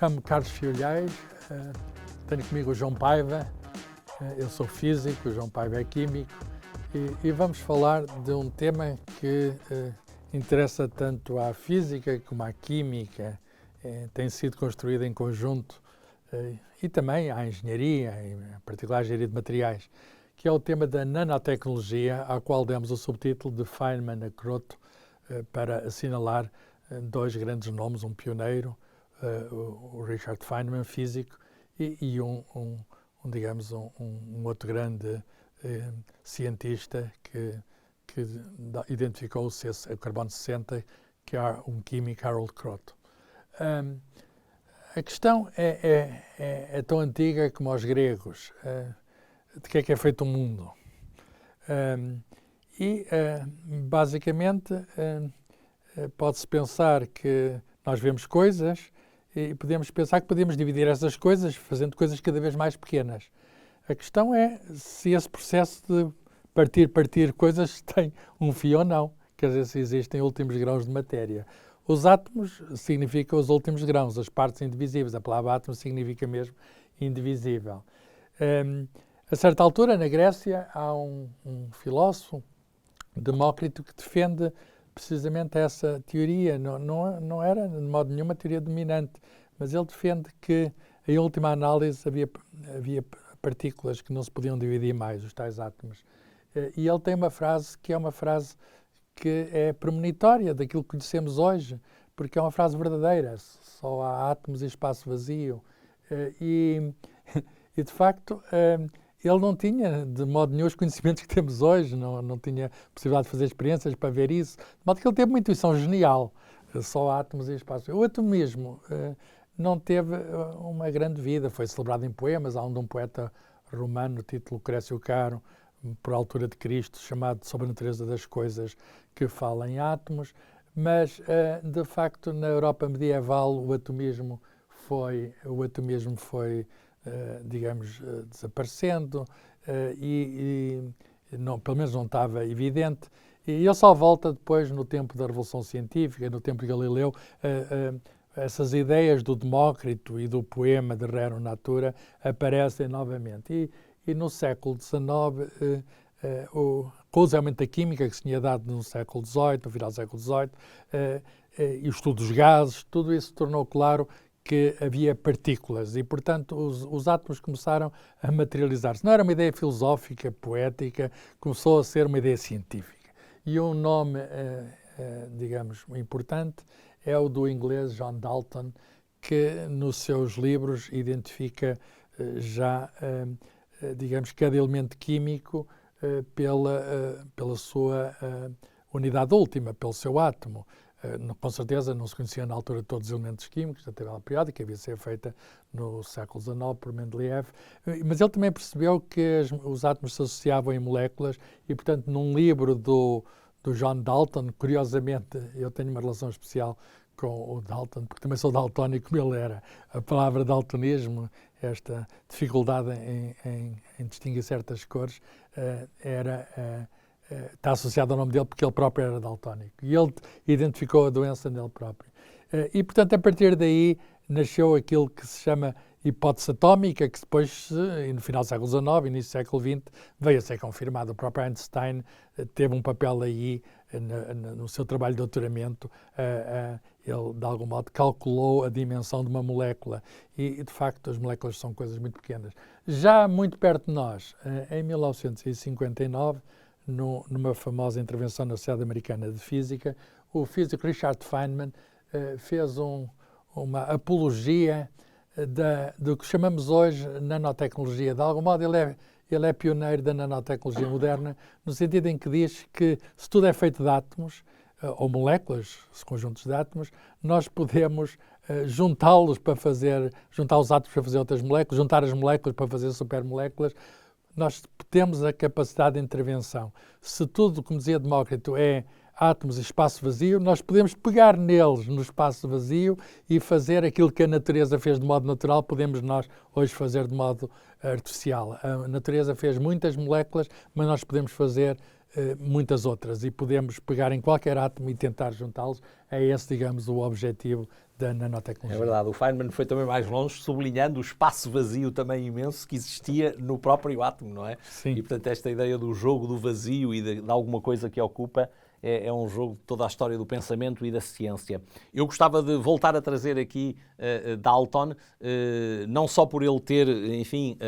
Chamo-me Carlos Filhais, tenho comigo o João Paiva, eu sou físico, o João Paiva é químico e vamos falar de um tema que interessa tanto à física como à química, tem sido construído em conjunto e também à engenharia, em particular à engenharia de materiais, que é o tema da nanotecnologia, ao qual demos o subtítulo de Feynman a Croto, para assinalar dois grandes nomes, um pioneiro, o Richard Feynman, físico, e digamos, um outro grande cientista que identificou o carbono 60, que é um químico, Harold Kroto. A questão é tão antiga como os gregos. De que é feito o mundo? Basicamente, pode-se pensar que nós vemos coisas e podemos pensar que podemos dividir essas coisas fazendo coisas cada vez mais pequenas. A questão é se esse processo de partir coisas tem um fio ou não, quer dizer, se existem últimos grãos de matéria. Os átomos significam os últimos grãos, as partes indivisíveis. A palavra átomo significa mesmo indivisível. A certa altura, na Grécia, há um filósofo, Demócrito, que defende precisamente essa teoria. Não era, de modo nenhum, uma teoria dominante, mas ele defende que, em última análise, havia partículas que não se podiam dividir mais, os tais átomos. E ele tem uma frase que é premonitória daquilo que conhecemos hoje, porque é uma frase verdadeira: só há átomos e espaço vazio. E de facto, ele não tinha, de modo nenhum, os conhecimentos que temos hoje, não tinha possibilidade de fazer experiências para ver isso, de modo que ele teve uma intuição genial: só átomos e espaço. O atomismo não teve uma grande vida, foi celebrado em poemas. Há um de um poeta romano, título Lucrécio Caro, por altura de Cristo, chamado Sobre a Natureza das Coisas, que fala em átomos, mas, de facto, na Europa medieval o atomismo foi digamos, desaparecendo pelo menos não estava evidente. E ele só volta depois, no tempo da Revolução Científica, no tempo de Galileu. Essas ideias do Demócrito e do poema de Rerum Natura aparecem novamente. E no século XIX, com o desenvolvimento da química que se tinha dado no século XVIII, no final do século XVIII, e o estudo dos gases, tudo isso tornou claro que havia partículas e, portanto, os átomos começaram a materializar-se. Não era uma ideia filosófica, poética, começou a ser uma ideia científica. E um nome, digamos, importante é o do inglês John Dalton, que nos seus livros identifica digamos, cada elemento químico pela sua unidade última, pelo seu átomo. Com certeza não se conhecia na altura todos os elementos químicos da tabela periódica, que havia de ser feita no século XIX por Mendeleev, mas ele também percebeu que os átomos se associavam em moléculas e, portanto, num livro do John Dalton, curiosamente, eu tenho uma relação especial com o Dalton, porque também sou daltónico como ele era. A palavra daltonismo, esta dificuldade em distinguir certas cores, está associado ao nome dele porque ele próprio era daltónico. E ele identificou a doença nele próprio. E, portanto, a partir daí nasceu aquilo que se chama hipótese atómica, que depois, no final do século XIX, início do século XX, veio a ser confirmado. O próprio Einstein teve um papel aí no seu trabalho de doutoramento. Ele, de algum modo, calculou a dimensão de uma molécula. E, de facto, as moléculas são coisas muito pequenas. Já muito perto de nós, em 1959, numa famosa intervenção na Sociedade Americana de Física, o físico Richard Feynman fez uma apologia do que chamamos hoje nanotecnologia. De algum modo, ele é pioneiro da nanotecnologia moderna, no sentido em que diz que, se tudo é feito de átomos, ou moléculas, conjuntos de átomos, nós podemos juntar os átomos para fazer outras moléculas, juntar as moléculas para fazer supermoléculas. Nós temos a capacidade de intervenção. Se tudo, como dizia Demócrito, é átomos e espaço vazio, nós podemos pegar neles, no espaço vazio, e fazer aquilo que a natureza fez de modo natural, podemos nós hoje fazer de modo artificial. A natureza fez muitas moléculas, mas nós podemos fazer muitas outras, e podemos pegar em qualquer átomo e tentar juntá-los. É esse, digamos, o objetivo da nanotecnologia. É verdade, o Feynman foi também mais longe, sublinhando o espaço vazio também imenso que existia no próprio átomo, não é? Sim. E, portanto, esta ideia do jogo do vazio e de alguma coisa que ocupa é um jogo de toda a história do pensamento e da ciência. Eu gostava de voltar a trazer aqui Dalton, não só por ele ter, enfim,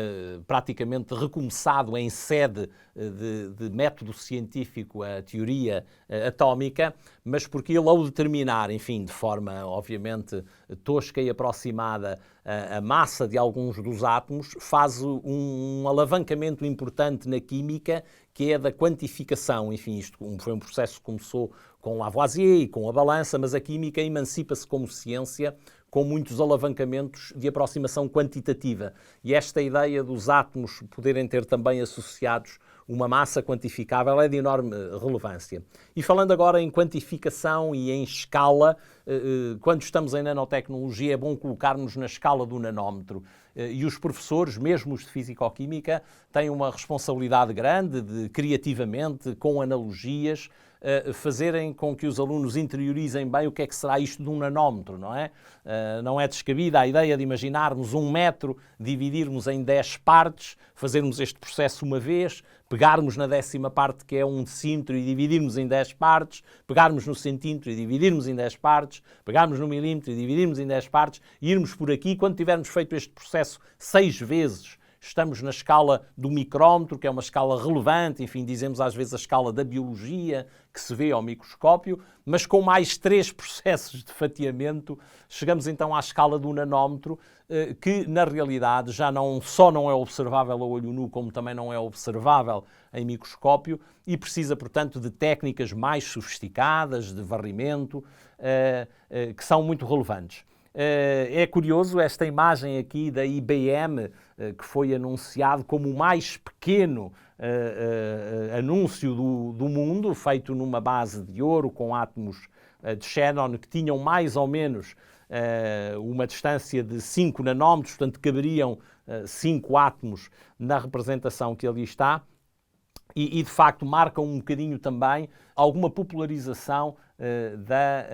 praticamente recomeçado em sede de método científico a teoria atómica, mas porque ele, ao determinar, enfim, de forma obviamente tosca e aproximada, a massa de alguns dos átomos, faz um alavancamento importante na química, que é da quantificação. Enfim, isto foi um processo que começou com Lavoisier e com a balança, mas a química emancipa-se como ciência, com muitos alavancamentos de aproximação quantitativa. E esta ideia dos átomos poderem ter também associados uma massa quantificável é de enorme relevância. E falando agora em quantificação e em escala, quando estamos em nanotecnologia é bom colocarmos na escala do nanómetro. E os professores, mesmo os de Físico-Química, têm uma responsabilidade grande de, criativamente, com analogias, fazerem com que os alunos interiorizem bem o que é que será isto de um nanómetro, não é? Não é descabida a ideia de imaginarmos 1 metro, dividirmos em 10 partes, fazermos este processo uma vez, pegarmos na 10ª parte, que é 1 decímetro, e dividirmos em 10 partes, pegarmos no centímetro e dividirmos em 10 partes, pegarmos no milímetro e dividirmos em 10 partes, e irmos por aqui. Quando tivermos feito este processo 6 vezes, estamos na escala do micrómetro, que é uma escala relevante, enfim, dizemos às vezes a escala da biologia, que se vê ao microscópio, mas com mais 3 processos de fatiamento, chegamos então à escala do nanómetro, que na realidade já não só não é observável a olho nu, como também não é observável em microscópio, e precisa, portanto, de técnicas mais sofisticadas, de varrimento, que são muito relevantes. É curioso esta imagem aqui da IBM, que foi anunciado como o mais pequeno anúncio do mundo, feito numa base de ouro com átomos de xenon que tinham mais ou menos uma distância de 5 nanómetros, portanto caberiam 5 átomos na representação que ali está. E de facto marcam um bocadinho também alguma popularização da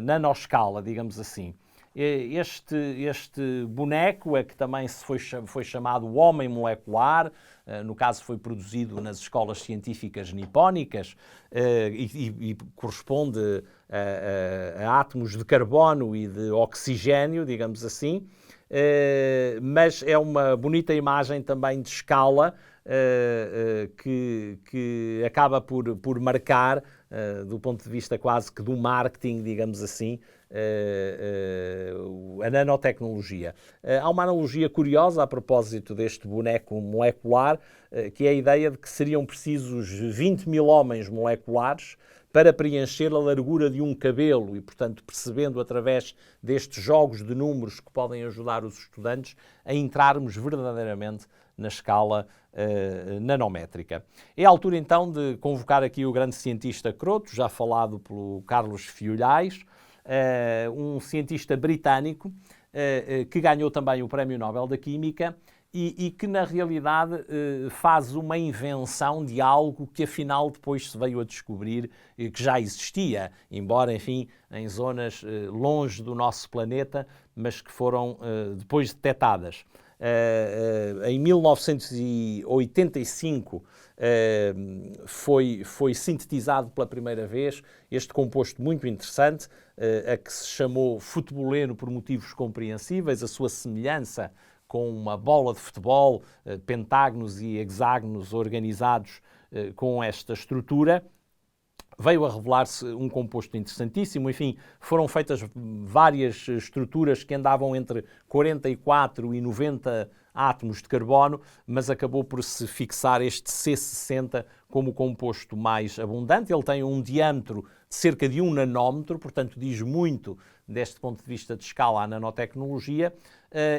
nanoscala, digamos assim. Este boneco é que também foi chamado o homem molecular, no caso foi produzido nas escolas científicas nipónicas e corresponde a átomos de carbono e de oxigênio, digamos assim, mas é uma bonita imagem também de escala que acaba por marcar, do ponto de vista quase que do marketing, digamos assim, a nanotecnologia. Há uma analogia curiosa a propósito deste boneco molecular, que é a ideia de que seriam precisos 20 mil homens moleculares para preencher a largura de um cabelo e, portanto, percebendo através destes jogos de números que podem ajudar os estudantes a entrarmos verdadeiramente na escala nanométrica. É a altura, então, de convocar aqui o grande cientista Croto, já falado pelo Carlos Fiolhais, um cientista britânico que ganhou também o Prémio Nobel da Química e que, na realidade, faz uma invenção de algo que, afinal, depois se veio a descobrir que já existia, embora, enfim, em zonas longe do nosso planeta, mas que foram depois detectadas. Em 1985 foi sintetizado pela primeira vez este composto muito interessante, a que se chamou futeboleno por motivos compreensíveis, a sua semelhança com uma bola de futebol, pentágonos e hexágonos organizados com esta estrutura. Veio a revelar-se um composto interessantíssimo. Enfim, foram feitas várias estruturas que andavam entre 44 e 90 átomos de carbono, mas acabou por se fixar este C60 como o composto mais abundante. Ele tem um diâmetro de cerca de 1 nanómetro, portanto diz muito deste ponto de vista de escala à nanotecnologia,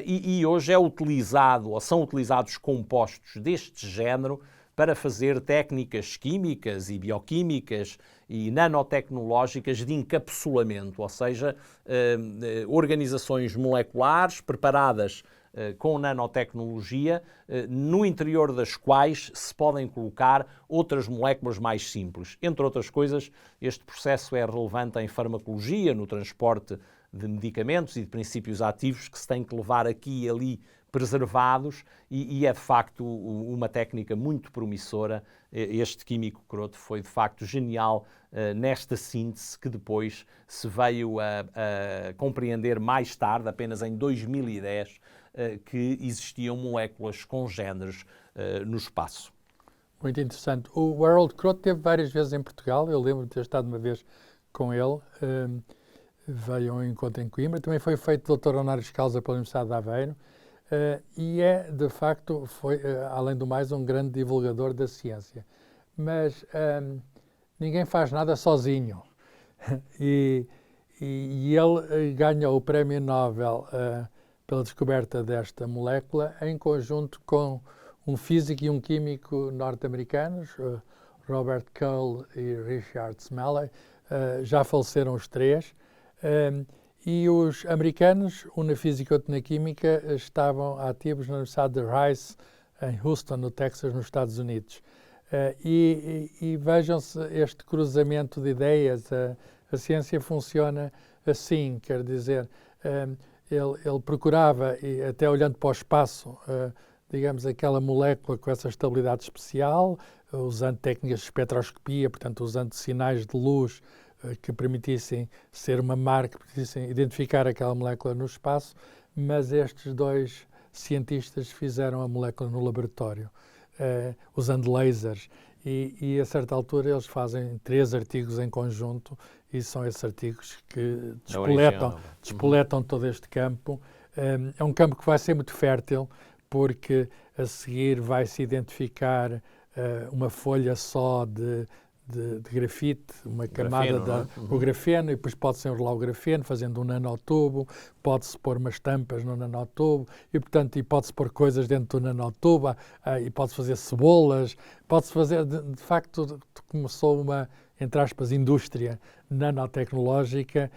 e hoje é utilizado, ou são utilizados compostos deste género para fazer técnicas químicas e bioquímicas e nanotecnológicas de encapsulamento, ou seja, organizações moleculares preparadas com nanotecnologia, no interior das quais se podem colocar outras moléculas mais simples. Entre outras coisas, este processo é relevante em farmacologia, no transporte de medicamentos e de princípios ativos que se tem que levar aqui e ali preservados e é de facto uma técnica muito promissora. Este químico Croto foi de facto genial nesta síntese que depois se veio a compreender mais tarde, apenas em 2010, que existiam moléculas congêneres no espaço. Muito interessante. O Harold Croto esteve várias vezes em Portugal, eu lembro de ter estado uma vez com ele, veio a um encontro em Coimbra, também foi feito doutor honoris causa pela Universidade de Aveiro, e é, de facto, foi, além do mais, um grande divulgador da ciência. Mas ninguém faz nada sozinho. E ele ganhou o Prémio Nobel pela descoberta desta molécula em conjunto com um físico e um químico norte-americanos, Robert Cole e Richard Smalley. Já faleceram os três. E os americanos, um na física e outro na química, estavam ativos na Universidade de Rice, em Houston, no Texas, nos Estados Unidos. E vejam-se este cruzamento de ideias. A ciência funciona assim, quer dizer, ele procurava, e até olhando para o espaço, digamos, aquela molécula com essa estabilidade especial, usando técnicas de espectroscopia, portanto, usando sinais de luz que permitissem ser uma marca, que permitissem identificar aquela molécula no espaço, mas estes dois cientistas fizeram a molécula no laboratório, usando lasers, e a certa altura eles fazem 3 artigos em conjunto, e são esses artigos que despoletam todo este campo. É um campo que vai ser muito fértil, porque a seguir vai-se identificar uma folha só de grafite, uma camada o grafeno, e depois pode-se enrolar o grafeno fazendo um nanotubo, pode-se pôr umas tampas no nanotubo, e portanto pode-se pôr coisas dentro do nanotubo, e pode-se fazer cebolas, pode-se fazer, de facto, começou uma, entre aspas, indústria nanotecnológica.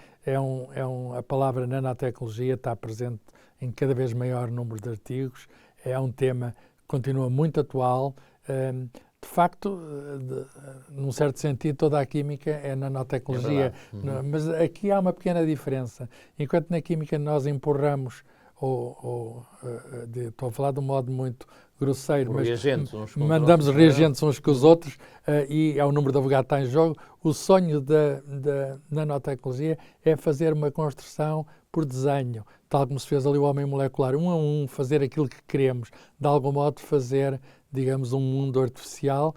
A palavra nanotecnologia está presente em cada vez maior número de artigos, é um tema que continua muito atual. De facto, num certo sentido, toda a química é nanotecnologia, mas aqui há uma pequena diferença. Enquanto na química nós empurramos, estou a falar de um modo muito grosseiro, mas mandamos reagentes uns com os outros, e é o número de avogadro que está em jogo. O sonho da nanotecnologia é fazer uma construção por desenho, tal como se fez ali o homem molecular, um a um, fazer aquilo que queremos, de algum modo fazer, digamos, um mundo artificial,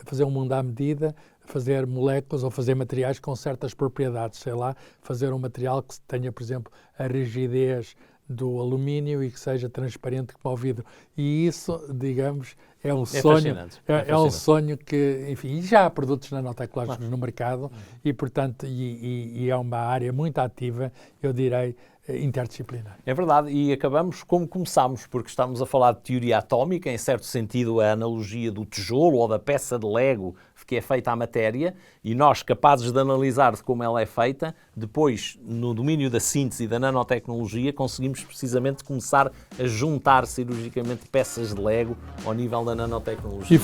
fazer um mundo à medida, fazer moléculas ou fazer materiais com certas propriedades, sei lá, fazer um material que tenha, por exemplo, a rigidez do alumínio e que seja transparente como o vidro. E isso, digamos, é um sonho. É um sonho que, enfim, já há produtos nanotecnológicos no mercado e, portanto, e é uma área muito ativa, eu direi, interdisciplinar. É verdade, e acabamos como começámos, porque estamos a falar de teoria atómica, em certo sentido a analogia do tijolo ou da peça de Lego que é feita à matéria, e nós, capazes de analisar como ela é feita, depois, no domínio da síntese e da nanotecnologia, conseguimos precisamente começar a juntar cirurgicamente peças de Lego ao nível da nanotecnologia.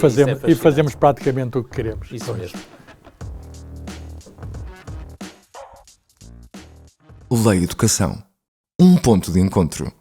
E fazemos praticamente o que queremos. Isso mesmo. Lei Educação. Um ponto de encontro.